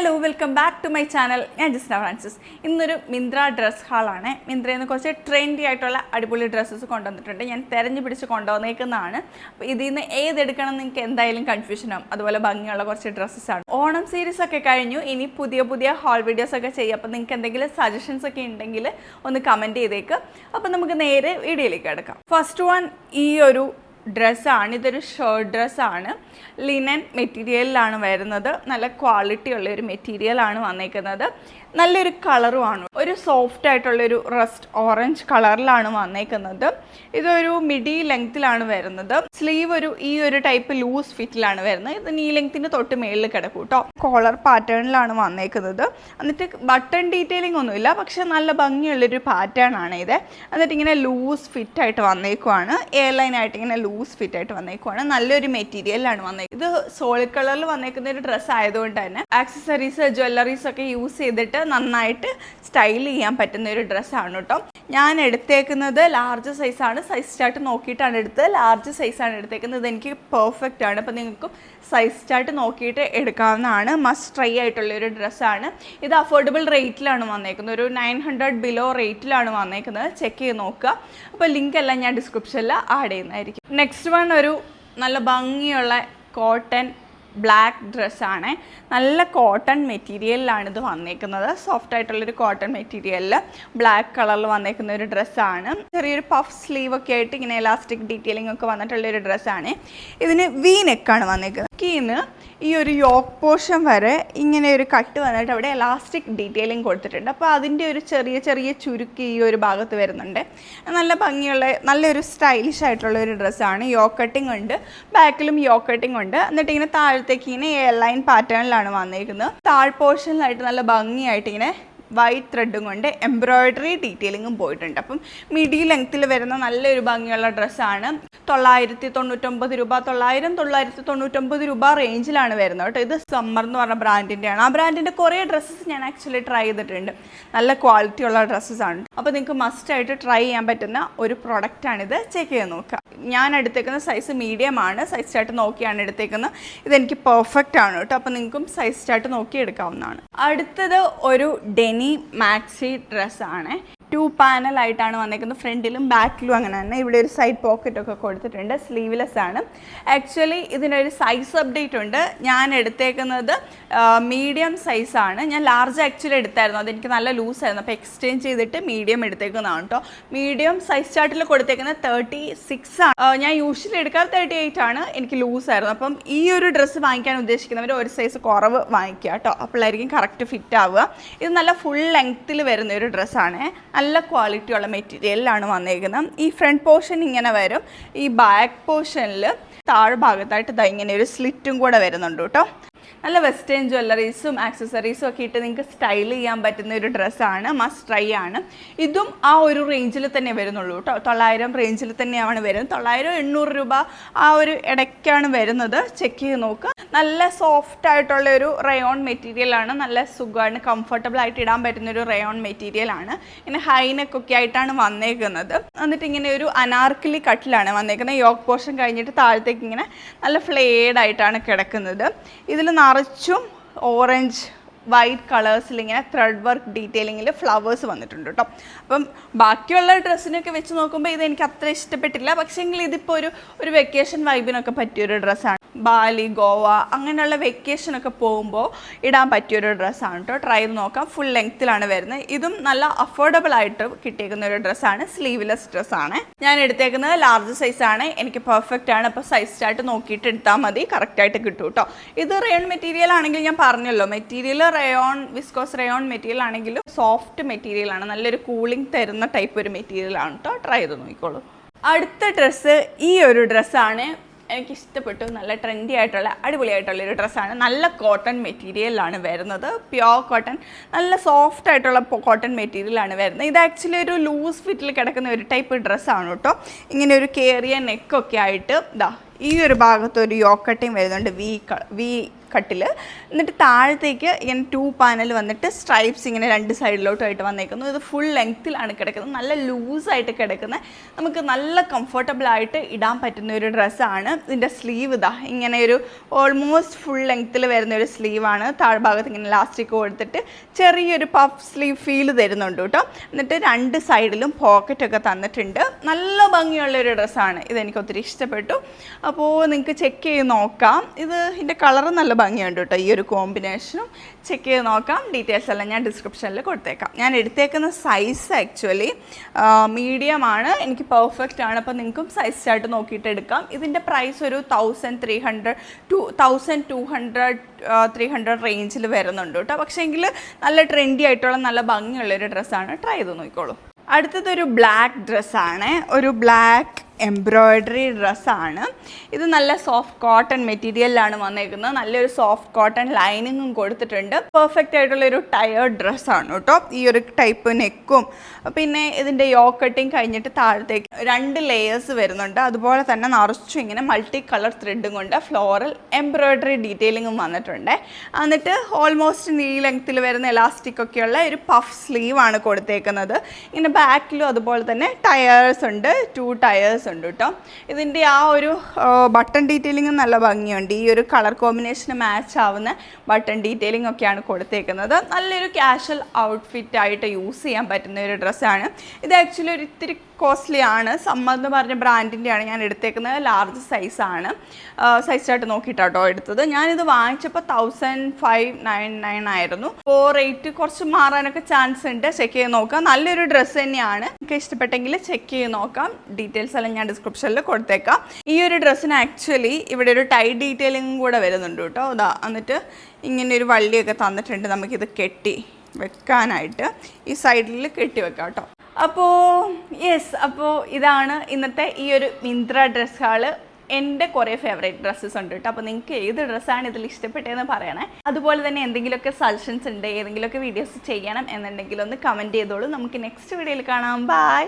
Hello welcome back to my channel. ഞാൻ Jisna Francis. ഇന്നൊരു Myntra dress ഹാളാണ്. മിന്ത്രയിൽ നിന്ന് കുറച്ച് ട്രെൻഡി ആയിട്ടുള്ള അടിപൊളി ഡ്രസ്സസ് കൊണ്ടുവന്നിട്ടുണ്ട്. ഞാൻ തിരഞ്ഞു പിടിച്ച് കൊണ്ടുവന്നേക്കുന്നതാണ്. അപ്പോൾ ഇതിൽ നിന്ന് ഏതെടുക്കണം എന്ന് നിങ്ങൾക്ക് എന്തായാലും കൺഫ്യൂഷനാവും. അതുപോലെ ഭംഗിയുള്ള കുറച്ച് ഡ്രസ്സസ്സാണ്. ഓണം സീരീസ് ഒക്കെ കഴിഞ്ഞു. ഇനി പുതിയ ഹാൾ വീഡിയോസ് ഒക്കെ ചെയ്യാം. അപ്പോൾ നിങ്ങൾക്ക് എന്തെങ്കിലും സജഷൻസ് ഒക്കെ ഉണ്ടെങ്കിൽ ഒന്ന് കമൻറ്റ് ചെയ്തേക്ക്. അപ്പോൾ നമുക്ക് നേരെ വീഡിയോയിലേക്ക് കിടക്കാം. ഫസ്റ്റ് വൺ ഈ ഒരു ഡ്രസ്സാണ്. ഇതൊരു ഷർട്ട് ഡ്രസ്സാണ്. ലിനൻ മെറ്റീരിയലിലാണ് വരുന്നത്. നല്ല ക്വാളിറ്റി ഉള്ളൊരു മെറ്റീരിയലാണ് വന്നേക്കുന്നത്. നല്ലൊരു കളറുമാണ്. ഒരു സോഫ്റ്റ് ആയിട്ടുള്ളൊരു റസ്റ്റ് ഓറഞ്ച് കളറിലാണ് വന്നേക്കുന്നത്. ഇതൊരു മിഡി ലെങ്ത്തിലാണ് വരുന്നത്. സ്ലീവ് ഈ ഒരു ടൈപ്പ് ലൂസ് ഫിറ്റിലാണ് വരുന്നത്. ഇത് നീ ലെങ്ത്തിന് തൊട്ട് മേളിൽ കിടക്കും കേട്ടോ. കോളർ പാറ്റേണിലാണ് വന്നേക്കുന്നത്. എന്നിട്ട് ബട്ടൺ ഡീറ്റെയിലിംഗ് ഒന്നുമില്ല, പക്ഷെ നല്ല ഭംഗിയുള്ളൊരു പാറ്റേൺ ആണ് ഇത്. എന്നിട്ട് ഇങ്ങനെ ലൂസ് ഫിറ്റായിട്ട് വന്നേക്കുവാണ്. എയർ ലൈൻ ആയിട്ട് ഇങ്ങനെ ലൂസ് ഫിറ്റായിട്ട് വന്നേക്കുവാണ്. നല്ലൊരു മെറ്റീരിയലാണ് വന്നേക്കുന്നത്. ഇത് സോളിഡ് കളറിൽ വന്നേക്കുന്ന ഒരു ഡ്രസ്സ് ആയതുകൊണ്ട് തന്നെ ആക്സസറീസ് ജ്വല്ലറീസ് ഒക്കെ യൂസ് ചെയ്തിട്ട് നന്നായിട്ട് സ്റ്റൈൽ ചെയ്യാൻ പറ്റുന്ന ഒരു ഡ്രസ്സാണ് കേട്ടോ. ഞാൻ എടുത്തേക്കുന്നത് ലാർജ് സൈസാണ്. സൈസ് ചാർട്ട് നോക്കിയിട്ടാണ് എടുത്തത്. ലാർജ് സൈസാണ് എടുത്തേക്കുന്നത്. ഇതെനിക്ക് പെർഫെക്റ്റ് ആണ്. അപ്പോൾ നിങ്ങൾക്കും സൈസ് ചാർട്ട് നോക്കിയിട്ട് എടുക്കാവുന്നതാണ്. മസ്റ്റ് ട്രൈ ആയിട്ടുള്ളൊരു ഡ്രസ്സാണ്. ഇത് അഫോർഡബിൾ റേറ്റിലാണ് വന്നേക്കുന്നത്. ഒരു 900 ബിലോ റേറ്റിലാണ് വന്നേക്കുന്നത്. ചെക്ക് ചെയ്ത് നോക്കുക. അപ്പോൾ ലിങ്ക് എല്ലാം ഞാൻ ഡിസ്ക്രിപ്ഷനിൽ ആഡ് ചെയ്യുന്നതായിരിക്കും. നെക്സ്റ്റ് വൺ ഒരു നല്ല ഭംഗിയുള്ള കോട്ടൺ ബ്ലാക്ക് ഡ്രസ്സാണ്. നല്ല കോട്ടൺ മെറ്റീരിയലിലാണ് ഇത് വന്നേക്കുന്നത്. സോഫ്റ്റ് ആയിട്ടുള്ളൊരു കോട്ടൺ മെറ്റീരിയലിൽ ബ്ലാക്ക് കളറിൽ വന്നേക്കുന്ന ഒരു ഡ്രസ്സാണ്. ചെറിയൊരു പഫ് സ്ലീവ് ഒക്കെ ആയിട്ട് ഇങ്ങനെ എലാസ്റ്റിക് ഡീറ്റെയിലിംഗ് ഒക്കെ വന്നിട്ടുള്ളൊരു ഡ്രസ്സാണ്. ഇതിന് വി നെക്കാണ് വന്നേക്കുന്നത്. കീന്ന് ഈ ഒരു യോക്ക് പോർഷൻ വരെ ഇങ്ങനെ ഒരു കട്ട് വന്നിട്ട് അവിടെ എലാസ്റ്റിക് ഡീറ്റെയിലിംഗ് കൊടുത്തിട്ടുണ്ട്. അപ്പോൾ അതിൻ്റെ ഒരു ചെറിയ ചുരുക്ക് ഈ ഒരു ഭാഗത്ത് വരുന്നുണ്ട്. നല്ല ഭംഗിയുള്ള നല്ലൊരു സ്റ്റൈലിഷ് ആയിട്ടുള്ള ഒരു ഡ്രസ്സാണ്. യോക്ക് കട്ടിങ് ഉണ്ട്, ബാക്കിലും യോക്ക് കട്ടിങ് ഉണ്ട്. എന്നിട്ട് ഇങ്ങനെ താഴത്തേക്ക് ഇങ്ങനെ എയർ ലൈൻ പാറ്റേണിലാണ് വന്നേക്കുന്നത്. താഴ് പോർഷനിലായിട്ട് നല്ല ഭംഗിയായിട്ട് ഇങ്ങനെ വൈറ്റ് ത്രെഡും കൊണ്ട് എംബ്രോയിഡറി ഡീറ്റെയിലിങ്ങും പോയിട്ടുണ്ട്. അപ്പം മിഡി ലെങ്ത്തിൽ വരുന്ന നല്ലൊരു ഭംഗിയുള്ള ഡ്രസ്സാണ്. 999 രൂപ, 999 രൂപ റേഞ്ചിലാണ് വരുന്നത് കേട്ടോ. ഇത് സമ്മർ എന്ന് പറഞ്ഞ ബ്രാൻഡിൻ്റെയാണ്. ആ ബ്രാൻഡിൻ്റെ കുറേ ഡ്രസ്സസ് ഞാൻ ആക്ച്വലി ട്രൈ ചെയ്തിട്ടുണ്ട്. നല്ല ക്വാളിറ്റി ഉള്ള ഡ്രസ്സസ്സാണ്. അപ്പോൾ നിങ്ങൾക്ക് മസ്റ്റായിട്ട് ട്രൈ ചെയ്യാൻ പറ്റുന്ന ഒരു പ്രൊഡക്റ്റാണിത്. ചെക്ക് ചെയ്ത് നോക്കുക. ഞാൻ എടുത്തേക്കുന്ന സൈസ് മീഡിയം ആണ്. സൈസ് ചാർട്ട് നോക്കിയാണ് എടുത്തേക്കുന്നത്. ഇതെനിക്ക് പെർഫെക്റ്റ് ആണ് കേട്ടോ. അപ്പോൾ നിങ്ങൾക്കും സൈസ് ചാർട്ട് നോക്കി എടുക്കാവുന്നതാണ്. അടുത്തത് ഒരു ഡെനി മാക്സി ഡ്രസ്സാണ്. 2 പാനലായിട്ടാണ് വന്നേക്കുന്നത്. ഫ്രണ്ടിലും ബാക്കിലും അങ്ങനെ തന്നെ. ഇവിടെ ഒരു സൈഡ് പോക്കറ്റൊക്കെ കൊടുത്തിട്ടുണ്ട്. സ്ലീവ്ലെസ് ആണ്. ആക്ച്വലി ഇതിനൊരു സൈസ് അപ്ഡേറ്റ് ഉണ്ട്. ഞാൻ എടുത്തേക്കുന്നത് മീഡിയം സൈസാണ്. ഞാൻ ലാർജ് ആക്ച്വലി എടുത്തായിരുന്നു. അതെനിക്ക് നല്ല ലൂസായിരുന്നു. അപ്പോൾ എക്സ്ചേഞ്ച് ചെയ്തിട്ട് മീഡിയം എടുത്തേക്കുന്നതാണ് കേട്ടോ. മീഡിയം സൈസ് ചാർട്ടിൽ കൊടുത്തേക്കുന്നത് 36 ആണ്. ഞാൻ യൂഷ്വലി എടുക്കാറ് 38 ആണ്. എനിക്ക് ലൂസായിരുന്നു. അപ്പം ഈ ഒരു ഡ്രസ്സ് വാങ്ങിക്കാൻ ഉദ്ദേശിക്കുന്നവർ ഒരു സൈസ് കുറവ് വാങ്ങിക്കുക കേട്ടോ. അപ്പോഴായിരിക്കും കറക്റ്റ് ഫിറ്റ് ആവുക. ഇത് നല്ല ഫുൾ ലെങ്ത്തിൽ വരുന്ന ഒരു ഡ്രസ്സാണ്. നല്ല ക്വാളിറ്റി ഉള്ള മെറ്റീരിയലിലാണ് വന്നേക്കുന്നത്. ഈ ഫ്രണ്ട് പോർഷൻ ഇങ്ങനെ വരും. ഈ ബാക്ക് പോർഷനിൽ താഴ്ഭാഗത്തായിട്ട് ഇങ്ങനെ ഒരു സ്ലിറ്റും കൂടെ വരുന്നുണ്ട് കേട്ടോ. നല്ല വെസ്റ്റേൺ ജ്വല്ലറീസും ആക്സസറീസും ഒക്കെ ഇട്ട് നിങ്ങൾക്ക് സ്റ്റൈൽ ചെയ്യാൻ പറ്റുന്ന ഒരു ഡ്രസ്സാണ്. മസ്റ്റ് ട്രൈ ആണ്. ഇതും ആ ഒരു റേഞ്ചിൽ തന്നെ വരുന്നുള്ളൂ കേട്ടോ. 900 റേഞ്ചിൽ തന്നെയാണ് വരുന്നത്. 900-800 രൂപ ആ ഒരു ഇടയ്ക്കാണ് വരുന്നത്. ചെക്ക് ചെയ്ത് നോക്കുക. നല്ല സോഫ്റ്റ് ആയിട്ടുള്ള ഒരു റയോൺ മെറ്റീരിയലാണ്. നല്ല സുഖമാണ്, കംഫർട്ടബിൾ ആയിട്ട് ഇടാൻ പറ്റുന്ന ഒരു റയോൺ മെറ്റീരിയലാണ്. ഇങ്ങനെ ഹൈനെക്കൊക്കെ ആയിട്ടാണ് വന്നേക്കുന്നത്. എന്നിട്ട് ഇങ്ങനെ ഒരു അനാർക്കലി കട്ടിലാണ് വന്നേക്കുന്നത്. യോക്ക് പോർഷൻ കഴിഞ്ഞിട്ട് താഴത്തേക്ക് ഇങ്ങനെ നല്ല ഫ്ലെയ്ഡ് ആയിട്ടാണ് കിടക്കുന്നത്. ഇതിൽ നിറച്ചും ഓറഞ്ച് വൈറ്റ് കളേഴ്സിൽ ഇങ്ങനെ ത്രെഡ് വർക്ക് ഡീറ്റെയിലിങ്ങിൽ ഫ്ലവേഴ്സ് വന്നിട്ടുണ്ട് കേട്ടോ. അപ്പം ബാക്കിയുള്ള ഡ്രസ്സിനൊക്കെ വെച്ച് നോക്കുമ്പോൾ ഇത് എനിക്ക് അത്ര ഇഷ്ടപ്പെട്ടില്ല. പക്ഷേങ്കിൽ ഇതിപ്പോൾ ഒരു വെക്കേഷൻ വൈബിനൊക്കെ പറ്റിയൊരു ഡ്രസ്സാണ്. ബാലി, ഗോവ അങ്ങനെയുള്ള വെക്കേഷനൊക്കെ പോകുമ്പോൾ ഇടാൻ പറ്റിയൊരു ഡ്രസ്സാണ് കേട്ടോ. ട്രൈ ചെയ്ത് നോക്കാം. ഫുൾ ലെങ്ത്തിലാണ് വരുന്നത്. ഇതും നല്ല അഫോർഡബിൾ ആയിട്ട് കിട്ടിയേക്കുന്ന ഒരു ഡ്രസ്സാണ്. സ്ലീവ്ലെസ് ഡ്രസ്സാണ്. ഞാൻ എടുത്തേക്കുന്നത് ലാർജ് സൈസാണ്. എനിക്ക് പെർഫെക്റ്റ് ആണ്. അപ്പോൾ സൈസ് ചാർട്ട് നോക്കിയിട്ട് എടുത്താൽ മതി. കറക്റ്റായിട്ട് കിട്ടും കേട്ടോ. ഇത് റയോൺ മെറ്റീരിയൽ ആണെങ്കിൽ ഞാൻ പറഞ്ഞല്ലോ, material rayon viscose rayon material ആണെങ്കിലും സോഫ്റ്റ് മെറ്റീരിയലാണ്. നല്ലൊരു കൂളിംഗ് തരുന്ന ടൈപ്പ് ഒരു മെറ്റീരിയലാണ് കേട്ടോ. ട്രൈ ചെയ്ത് നോക്കിക്കോളൂ. അടുത്ത ഡ്രസ്സ് ഈ ഒരു ഡ്രസ്സാണ്. എനിക്ക് ഇഷ്ടപ്പെട്ടു. നല്ല ട്രെൻഡി ആയിട്ടുള്ള അടിപൊളിയായിട്ടുള്ളൊരു ഡ്രസ്സാണ്. നല്ല കോട്ടൺ മെറ്റീരിയലാണ് വരുന്നത്. പ്യോർ കോട്ടൺ, നല്ല സോഫ്റ്റ് ആയിട്ടുള്ള കോട്ടൺ മെറ്റീരിയലാണ് വരുന്നത്. ഇത് ആക്ച്വലി ഒരു ലൂസ് ഫിറ്റിൽ കിടക്കുന്ന ഒരു ടൈപ്പ് ഡ്രസ്സാണ് കേട്ടോ. ഇങ്ങനെ ഒരു കേറിയ നെക്കൊക്കെ ആയിട്ട് ഈ ഒരു ഭാഗത്ത് ഒരു യോക്ക് കട്ടിങ് വരുന്നുണ്ട്. വി കട്ടിൽ. എന്നിട്ട് താഴത്തേക്ക് ഇങ്ങനെ 2 പാനൽ വന്നിട്ട് സ്ട്രൈപ്സ് ഇങ്ങനെ 2 സൈഡിലോട്ടായിട്ട് വന്നേക്കുന്നു. ഇത് ഫുൾ ലെങ്ത്തിലാണ് കിടക്കുന്നത്, നല്ല ലൂസായിട്ട് കിടക്കുന്നത്, നമുക്ക് നല്ല കംഫർട്ടബിളായിട്ട് ഇടാൻ പറ്റുന്ന ഒരു ഡ്രസ്സാണ്. ഇതിൻ്റെ സ്ലീവ് ഇതാ ഇങ്ങനെ ഒരു ഓൾമോസ്റ്റ് ഫുൾ ലെങ്ത്തിൽ വരുന്ന ഒരു സ്ലീവാണ്. താഴ്ഭാഗത്ത് ഇങ്ങനെ ലാസ്റ്റിക് കൊടുത്തിട്ട് ചെറിയൊരു പഫ് സ്ലീവ് ഫീൽ തരുന്നുണ്ട് കേട്ടോ. എന്നിട്ട് 2 സൈഡിലും പോക്കറ്റൊക്കെ തന്നിട്ടുണ്ട്. നല്ല ഭംഗിയുള്ളൊരു ഡ്രസ്സാണ്, ഇതെനിക്ക് ഒത്തിരി ഇഷ്ടപ്പെട്ടു. അപ്പോൾ നിങ്ങൾക്ക് ചെക്ക് ചെയ്ത് നോക്കാം. ഇതിൻ്റെ കളറ് നല്ല ഭംഗിയുണ്ട് കേട്ടോ, ഈ ഒരു കോമ്പിനേഷനും ചെക്ക് ചെയ്ത് നോക്കാം. ഡീറ്റെയിൽസ് എല്ലാം ഞാൻ ഡിസ്ക്രിപ്ഷനിൽ കൊടുത്തേക്കാം. ഞാൻ എടുത്തേക്കുന്ന സൈസ് ആക്ച്വലി മീഡിയമാണ്, എനിക്ക് പെർഫെക്റ്റ് ആണ്. അപ്പോൾ നിങ്ങൾക്കും സൈസ് ചാർട്ട് നോക്കിയിട്ട് എടുക്കാം. ഇതിൻ്റെ പ്രൈസ് ഒരു 1300 to 1200-300 റേഞ്ചിൽ വരുന്നുണ്ട് കേട്ടോ. പക്ഷേ എങ്കിൽ നല്ല ട്രെൻഡി ആയിട്ടുള്ള നല്ല ഭംഗിയുള്ളൊരു ഡ്രസ്സാണ്, ട്രൈ ചെയ്ത് നോക്കിക്കോളൂ. അടുത്തതൊരു ബ്ലാക്ക് ഡ്രസ്സാണ്, ഒരു ബ്ലാക്ക് എംബ്രോയ്ഡറി ഡ്രസ്സാണ്. ഇത് നല്ല സോഫ്റ്റ് കോട്ടൺ മെറ്റീരിയലിലാണ് വന്നേക്കുന്നത്, നല്ലൊരു സോഫ്റ്റ് കോട്ടൺ ലൈനിങ്ങും കൊടുത്തിട്ടുണ്ട്. പെർഫെക്റ്റ് ആയിട്ടുള്ളൊരു ടയേർഡ് ഡ്രസ്സാണ് കേട്ടോ. ഈ ഒരു ടൈപ്പ് നെക്കും പിന്നെ ഇതിൻ്റെ യോക്ക് കട്ടിങ് കഴിഞ്ഞിട്ട് താഴത്തേക്ക് 2 ലെയേഴ്സ് വരുന്നുണ്ട്. അതുപോലെ തന്നെ നിറച്ചും ഇങ്ങനെ മൾട്ടി കളർ ത്രെഡും കൊണ്ട് ഫ്ലോറൽ എംബ്രോയ്ഡറി ഡീറ്റെയിലിങ്ങും വന്നിട്ടുണ്ട്. എന്നിട്ട് ഓൾമോസ്റ്റ് നീ ലെങ്ത്തിൽ വരുന്ന എലാസ്റ്റിക് ഒക്കെയുള്ള ഒരു പഫ് സ്ലീവാണ് കൊടുത്തേക്കുന്നത്. ഇങ്ങനെ ബാക്കിലും അതുപോലെ തന്നെ ടയേഴ്സ് ഉണ്ട്, 2 ടയേഴ്സ് ഉണ്ട് കേട്ടോ. ഇതിൻ്റെ ആ ഒരു ബട്ടൺ ഡീറ്റെയിലിംഗ് നല്ല ഭംഗിയുണ്ട്. ഈ ഒരു കളർ കോമ്പിനേഷന് മാച്ച് ആവുന്ന ബട്ടൺ ഡീറ്റെയിലിംഗ് ഒക്കെയാണ് കൊടുത്തേക്കുന്നത്. നല്ലൊരു കാഷ്വൽ ഔട്ട്ഫിറ്റ് ആയിട്ട് യൂസ് ചെയ്യാൻ പറ്റുന്ന ഒരു ഡ്രസ്സാണ്. ഇത് ആക്ച്വലി ഒരു ഇത്തിരി കോസ്റ്റ്ലി ആണ്. സമ്മതെന്ന് പറഞ്ഞ ബ്രാൻഡിൻ്റെയാണ് ഞാൻ എടുത്തേക്കുന്നത്, ലാർജ് സൈസാണ്. സൈസ് ചാർട്ട് നോക്കിയിട്ടാട്ടോ എടുത്തത്. ഞാനിത് വാങ്ങിച്ചപ്പോൾ 1599 ആയിരുന്നു. അപ്പോൾ റേറ്റ് കുറച്ച് മാറാനൊക്കെ ചാൻസ് ഉണ്ട്, ചെക്ക് ചെയ്ത് നോക്കാം. നല്ലൊരു ഡ്രസ്സ് തന്നെയാണ്, നിങ്ങൾക്ക് ഇഷ്ടപ്പെട്ടെങ്കിൽ ചെക്ക് ചെയ്ത് നോക്കാം. ഡീറ്റെയിൽസ് എല്ലാം ഞാൻ ഡിസ്ക്രിപ്ഷനിൽ കൊടുത്തേക്കാം. ഈ ഒരു ഡ്രസ്സിന് ആക്ച്വലി ഇവിടെ ഒരു ടൈ ഡീറ്റെയിലിംഗ് കൂടെ വരുന്നുണ്ട് കേട്ടോ. അതാ എന്നിട്ട് ഇങ്ങനെ ഒരു വള്ളിയൊക്കെ തന്നിട്ടുണ്ട് നമുക്കിത് കെട്ടി വെക്കാനായിട്ട്. ഈ സൈഡിൽ കെട്ടി വെക്കാം കേട്ടോ. അപ്പോൾ അപ്പോൾ ഇതാണ് ഇന്നത്തെ ഈ ഒരു മിന്ത്ര ഡ്രസ് ഹാള്. എൻ്റെ കുറേ ഫേവറേറ്റ് ഡ്രസ്സസ് ഉണ്ട് കേട്ടോ. അപ്പോൾ നിങ്ങൾക്ക് ഏത് ഡ്രസ്സാണ് ഇതിൽ ഇഷ്ടപ്പെട്ടതെന്ന് പറയണേ. അതുപോലെ തന്നെ എന്തെങ്കിലുമൊക്കെ സജഷൻസ് ഉണ്ട്, ഏതെങ്കിലുമൊക്കെ വീഡിയോസ് ചെയ്യണം എന്നുണ്ടെങ്കിൽ ഒന്ന് കമൻറ്റ് ചെയ്തോളൂ. നമുക്ക് നെക്സ്റ്റ് വീഡിയോയിൽ കാണാം. ബൈ.